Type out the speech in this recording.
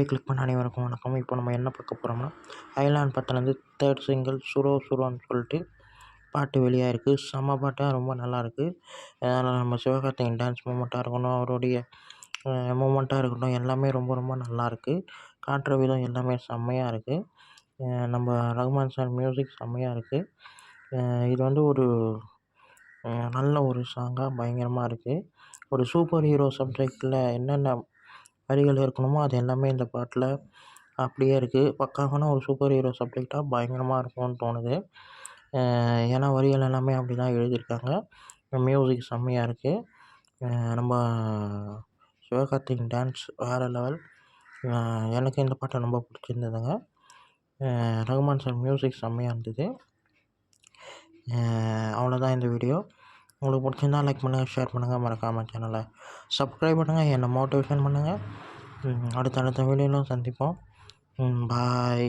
Video click பண்ண அனைவருக்கும் வணக்கம். இப்போ நம்ம என்ன பார்க்க போகிறோம்னா, அயலான் படத்துலேருந்து 3rd சிங்கிள் சுரோ சுரோன்னு சொல்லிட்டு பாட்டு வெளியாகிருக்கு. செம்ம பாட்டாக ரொம்ப நல்லாயிருக்கு. அதனால் நம்ம சிவகார்த்திகேயன் டான்ஸ் மூமெண்ட்டாக இருக்கணும், அவருடைய மூமெண்ட்டாக இருக்கட்டும், எல்லாமே ரொம்ப ரொம்ப நல்லாயிருக்கு. காட்டுற விதம் எல்லாமே செம்மையாக இருக்குது. நம்ம ரகுமான் சார் மியூசிக் செம்மையாக இருக்குது. இது வந்து ஒரு நல்ல ஒரு சாங்காக பயங்கரமாக இருக்குது. ஒரு சூப்பர் ஹீரோ சப்ஜெக்டில் என்னென்ன வரிகள் இருக்கணுமோ அது எல்லாமே இந்த பாட்டில் அப்படியே இருக்குது. பக்காவான ஒரு சூப்பர் ஹீரோ சப்ஜெக்டாக பயங்கரமாக இருக்கும்னு தோணுது. ஏன்னா வரிகள் எல்லாமே அப்படி தான் எழுதியிருக்காங்க. மியூசிக் செம்மையாக இருக்குது. நம்ம சிவகார்த்திகேயன் டான்ஸ் வேறு லெவல். எனக்கு இந்த பாட்டு ரொம்ப பிடிச்சிருந்ததுங்க. ரகுமான் சார் மியூசிக் செம்மையாக இருந்தது. அவ்வளோதான் இந்த வீடியோ. உங்களுக்கு பிடிச்சிருந்தா லைக் பண்ணுங்கள், ஷேர் பண்ணுங்கள், மறக்காமல் சேனலை சப்ஸ்கிரைப் பண்ணுங்கள், என்னை மோட்டிவேஷன் பண்ணுங்கள். அடுத்த வீடியோவில் சந்திப்போம். பாய்.